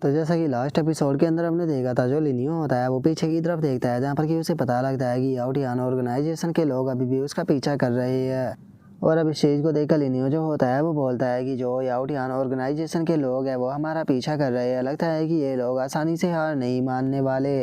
तो जैसा कि लास्ट एपिसोड के अंदर हमने देखा था, जो लिनियो होता है वो पीछे की तरफ देखता है, जहाँ पर कि उसे पता लगता है कि याओटियान ऑर्गेनाइजेशन के लोग अभी भी उसका पीछा कर रहे हैं। और अब इस चीज़ को देखकर लिनियो जो होता है वो बोलता है कि जो याओटियान ऑर्गेनाइजेशन के लोग हैं वो हमारा पीछा कर रहे हैं, लगता है कि ये लोग आसानी से हार नहीं मानने वाले।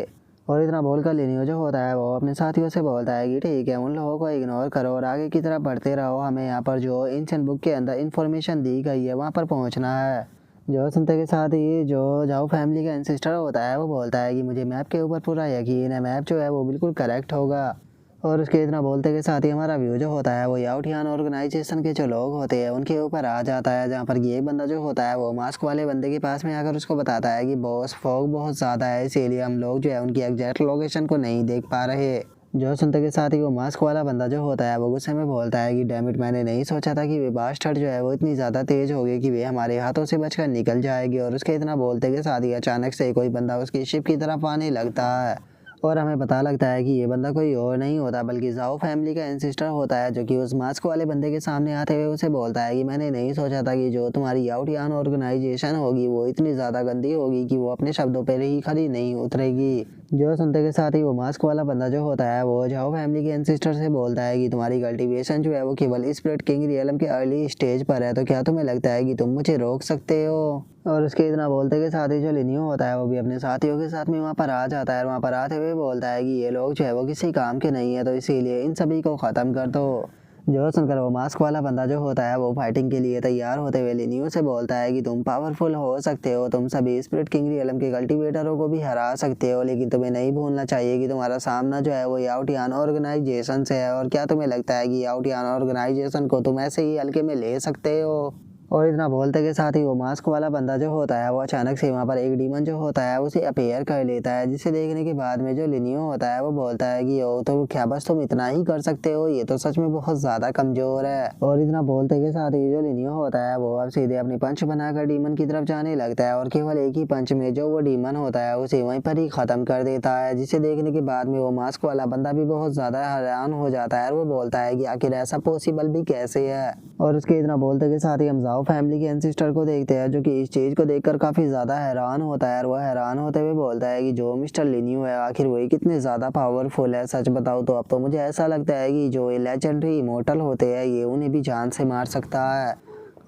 और इतना बोलकर लिनियो जो होता है वो अपने साथियों से बोलता है कि ठीक है, उन लोगों को इग्नोर करो और आगे की तरफ बढ़ते रहो, हमें यहाँ पर जो एंशिएंट बुक के अंदर इन्फॉर्मेशन दी गई है वहाँ पर पहुँचना है। जो सुनते के साथ ही जो जाओ फैमिली का एंसेस्टर होता है वो बोलता है कि मुझे मैप के ऊपर पूरा यकीन है, मैप जो है वो बिल्कुल करेक्ट होगा। और उसके इतना बोलते के साथ ही हमारा व्यू जो होता है वो याओटियान ऑर्गेनाइजेशन के जो लोग होते हैं उनके ऊपर आ जाता है, जहाँ पर ये बंदा जो होता है वो मास्क वाले बंदे के पास में आकर उसको बताता है कि बॉस फॉग बहुत ज़्यादा है, इसीलिए हम लोग जो है उनकी एग्जैक्ट लोकेशन को नहीं देख पा रहे। जो सुनते के साथ ही वो मास्क वाला बंदा जो होता है वो गुस्से में बोलता है कि डैमिट, मैंने नहीं सोचा था कि वे बास्टर्ड जो है वो इतनी ज़्यादा तेज़ होगी कि वे हमारे हाथों से बचकर निकल जाएगी। और उसके इतना बोलते के साथ ही अचानक से कोई बंदा उसकी शिप की तरफ आने लगता है और हमें पता लगता है कि ये बंदा कोई और नहीं होता बल्कि जाओ फैमिली का एंसेस्टर होता है, जो कि उस मास्क वाले बंदे के सामने आते हुए उसे बोलता है कि मैंने नहीं सोचा था कि जो तुम्हारी याओटियान ऑर्गेनाइजेशन होगी वो इतनी ज़्यादा गंदी होगी कि वो अपने शब्दों पर ही खड़ी नहीं उतरेगी। जो सुनते के साथ ही वो मास्क वाला बंदा जो होता है वो जाओ फैमिली के एंसेस्टर से बोलता है कि तुम्हारी कल्टीवेशन जो है वो केवल स्पिरिट किंग रियलम के अर्ली स्टेज पर है, तो क्या तुम्हें लगता है कि तुम मुझे रोक सकते हो। और उसके इतना बोलते के साथ ही जो लिनियो होता है वो भी अपने साथियों के साथ में वहाँ पर आ जाता है और वहाँ पर आते हुए बोलता है कि ये लोग जो है वो किसी काम के नहीं है, तो इसीलिए इन सभी को ख़त्म कर दो। जो सुनकर वो मास्क वाला बंदा जो होता है वो फाइटिंग के लिए तैयार होते हुए लिनियो से बोलता है कि तुम पावरफुल हो सकते हो, तुम सभी स्पिरिट किंग रियलम के कल्टीवेटरों को भी हरा सकते हो, लेकिन तुम्हें नहीं भूलना चाहिए कि तुम्हारा सामना जो है वो याओटियान ऑर्गेनाइजेशन से है। और क्या तुम्हें लगता है कि याओटियान ऑर्गेनाइजेशन को तुम ऐसे ही हल्के में ले सकते हो। और इतना बोलते के साथ ही वो मास्क वाला बंदा जो होता है वो अचानक से वहाँ पर एक डीमन जो होता है उसे अपेयर कर लेता है, जिसे देखने के बाद में जो लिनियो होता है वो बोलता है कि ओ तो क्या बस तुम इतना ही कर सकते हो, ये तो सच में बहुत ज़्यादा कमज़ोर है। और इतना बोलते के साथ ही जो लिनियो होता है वो अब सीधे अपनी पंच बनाकर डीमन की तरफ जाने लगता है और केवल एक ही पंच में जो वो डीमन होता है उसे वहीं पर ही ख़त्म कर देता है, जिसे देखने के बाद में वो मास्क वाला बंदा भी बहुत ज़्यादा हैरान हो जाता है और वो बोलता है कि आखिर ऐसा पॉसिबल भी कैसे है। और उसके इतना बोलते के साथ ही हम जाओ फैमिली के एंसेस्टर को देखते हैं, जो कि इस चीज़ को देखकर काफ़ी ज़्यादा हैरान होता है और वह हैरान होते हुए बोलता है कि जो मिस्टर लिनियो है आखिर वही कितने ज़्यादा पावरफुल है। सच बताओ तो अब तो मुझे ऐसा लगता है कि जो ये लेजेंडरी इमोर्टल होते हैं ये उन्हें भी जान से मार सकता है।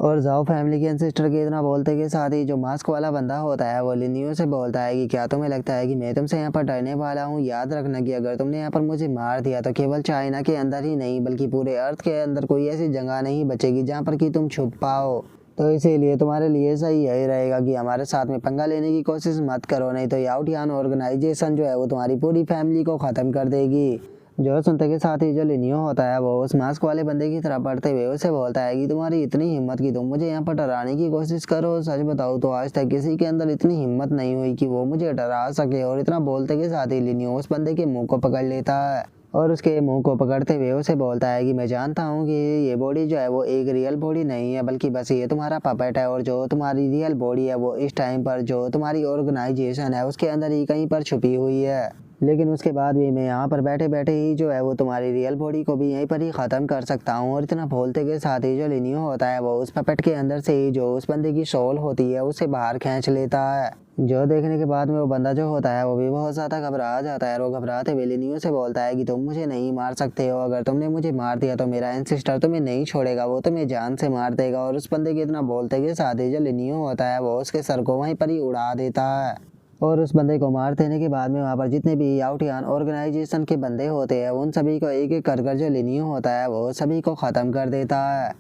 और जाओ फैमिली के एंसेस्टर के इतना बोलते के साथ ही जो मास्क वाला बंदा होता है वो लिनियो से बोलता है कि क्या तुम्हें लगता है कि मैं तुमसे यहाँ पर डरने वाला हूँ। याद रखना कि अगर तुमने यहाँ पर मुझे मार दिया तो केवल चाइना के अंदर ही नहीं बल्कि पूरे अर्थ के अंदर कोई ऐसी जगह नहीं बचेगी जहाँ पर कि तुम छुप पाओ। तो इसीलिए तुम्हारे लिए सही यही रहेगा कि हमारे साथ में पंगा लेने की कोशिश मत करो, नहीं तो याओटियान ऑर्गेनाइजेशन जो है वो तुम्हारी पूरी फैमिली को ख़त्म कर देगी। जो सुनते के साथ ही जो लिनियो होता है वो उस मास्क वाले बंदे की तरफ बढ़ते हुए उसे बोलता है कि तुम्हारी इतनी हिम्मत कि तुम मुझे यहाँ पर डराने की कोशिश करो। सच बताओ तो आज तक किसी के अंदर इतनी हिम्मत नहीं हुई कि वो मुझे डरा सके। और इतना बोलते के साथ ही लिनियो उस बंदे के मुंह को पकड़ लेता है और उसके मुंह को पकड़ते हुए उसे बोलता है कि मैं जानता हूँ कि ये बॉडी जो है वो एक रियल बॉडी नहीं है बल्कि बस ये तुम्हारा पपेट है, और जो तुम्हारी रियल बॉडी है वो इस टाइम पर जो तुम्हारी ऑर्गेनाइजेशन है उसके अंदर ही कहीं पर छुपी हुई है। लेकिन उसके बाद भी मैं यहाँ पर बैठे बैठे ही जो है वो तुम्हारी रियल बॉडी को भी यहीं पर ही ख़त्म कर सकता हूँ। और इतना बोलते के साथ ही जो लिनियो होता है वो उस पपेट के अंदर से ही जो उस बंदे की सोल होती है उसे बाहर खींच लेता है। जो देखने के बाद में वो बंदा जो होता है वो भी बहुत ज़्यादा घबरा जाता है और वो घबराते हुए लिनियो से बोलता है कि तुम मुझे नहीं मार सकते हो, अगर तुमने मुझे मार दिया तो मेरा एंसेस्टर तुम्हें नहीं छोड़ेगा, वो तुम्हें जान से मार देगा। और उस बंदे के इतना बोलते के साथ ही जो लिनियो होता है वो उसके सर को वहीं पर ही उड़ा देता है। और उस बंदे को मार देने के बाद में वहाँ पर जितने भी याओटियान ऑर्गेनाइजेशन के बंदे होते हैं उन सभी को एक एक कर जो लिनियो होता है वो सभी को ख़त्म कर देता है।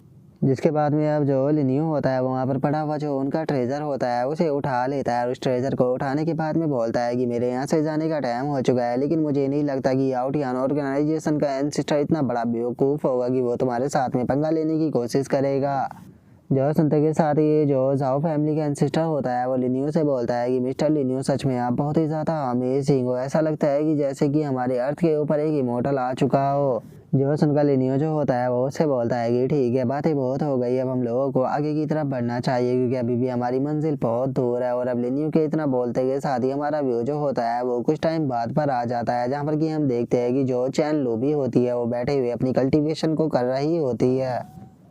जिसके बाद में अब जो लिनियो होता है वो वहाँ पर पड़ा हुआ जो उनका ट्रेजर होता है उसे उठा लेता है और उस ट्रेजर को उठाने के बाद में बोलता है कि मेरे यहाँ से जाने का टाइम हो चुका है, लेकिन मुझे नहीं लगता कि याओटियान ऑर्गेनाइजेशन का एंसेस्टर इतना बड़ा बेवकूफ़ होगा कि वो तुम्हारे साथ में पंगा लेने की कोशिश करेगा। जो सुनते के साथ ही जो जाओ फैमिली का एंसेस्टर होता है वो लिनियो से बोलता है कि मिस्टर लिनियो सच में आप बहुत ही ज़्यादा अमेजिंग हो, ऐसा लगता है कि जैसे कि हमारे अर्थ के ऊपर एक इमोर्टल आ चुका हो। जो सुनकर लिनियो जो होता है वो उससे बोलता है कि ठीक है, बातें बहुत हो गई, अब हम लोगों को आगे की तरफ बढ़ना चाहिए क्योंकि अभी भी हमारी मंजिल बहुत दूर है। और अब लिनियो के इतना बोलते के साथ ही हमारा व्यू जो होता है वो कुछ टाइम बाद पर आ जाता है, जहाँ पर कि हम देखते हैं कि जो चैन लूबी होती है वो बैठे हुए अपनी कल्टीवेशन को कर रही होती है।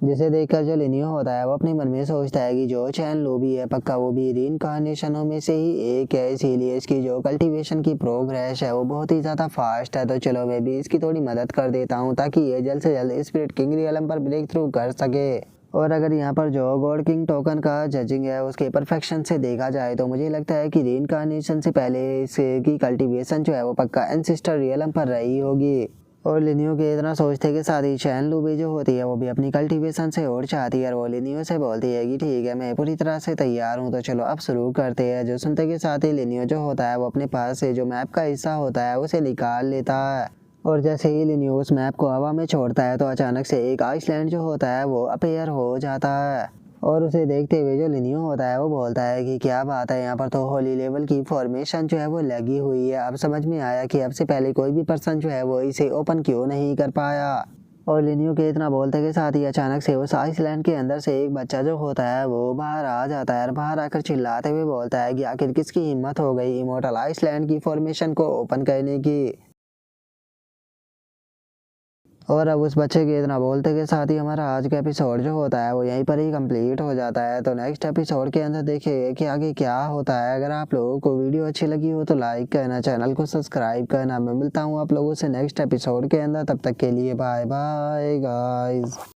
जिसे देखकर जो लिनियो होता है वो अपने मन में सोचता है कि जो चैन लो भी है पक्का वो भी रीइंकार्नेशनों में से ही एक है, इसीलिए इसकी जो कल्टीवेशन की प्रोग्रेस है वो बहुत ही ज़्यादा फास्ट है। तो चलो मैं भी इसकी थोड़ी मदद कर देता हूँ ताकि ये जल्द से जल्द स्पिरिट किंग रियलम पर ब्रेक थ्रू कर सके। और अगर यहाँ पर जो गॉड किंग टोकन का जजिंग है उसके परफेक्शन से देखा जाए तो मुझे लगता है कि रीइंकार्नेशन से पहले इसकी कल्टीवेशन जो है वो पक्का एंसेस्टर रियलम पर रही होगी। और लिनियो के इतना सोचते के साथ ही चैन लूबी जो होती है वो भी अपनी कल्टीवेशन से और चाहती है और वो लिनियो से बोलती है कि ठीक है मैं पूरी तरह से तैयार हूँ, तो चलो अब शुरू करते हैं। जो सुनते के साथ ही लिनियो जो होता है वो अपने पास से जो मैप का हिस्सा होता है उसे निकाल लेता है। और जैसे ही लिनियो उस मैप को हवा में छोड़ता है तो अचानक से एक आइसलैंड जो होता है वो अपेयर हो जाता है। और उसे देखते हुए जो लिनियो होता है वो बोलता है कि क्या बात है, यहाँ पर तो होली लेवल की फॉर्मेशन जो है वो लगी हुई है। अब समझ में आया कि अब से पहले कोई भी पर्सन जो है वो इसे ओपन क्यों नहीं कर पाया। और लिनियो के इतना बोलते के साथ ही अचानक से उस आइसलैंड के अंदर से एक बच्चा जो होता है वो बाहर आ जाता है और बाहर आकर चिल्लाते हुए बोलता है कि आखिर किसकी हिम्मत हो गई इमोर्टल आइसलैंड की फॉर्मेशन को ओपन करने की। और अब उस बच्चे के इतना बोलते के साथ ही हमारा आज का एपिसोड जो होता है वो यहीं पर ही कंप्लीट हो जाता है। तो नेक्स्ट एपिसोड के अंदर देखिए कि आगे क्या होता है। अगर आप लोगों को वीडियो अच्छी लगी हो तो लाइक करना, चैनल को सब्सक्राइब करना। मैं मिलता हूँ आप लोगों से नेक्स्ट एपिसोड के अंदर, तब तक के लिए बाय बाय गाइस।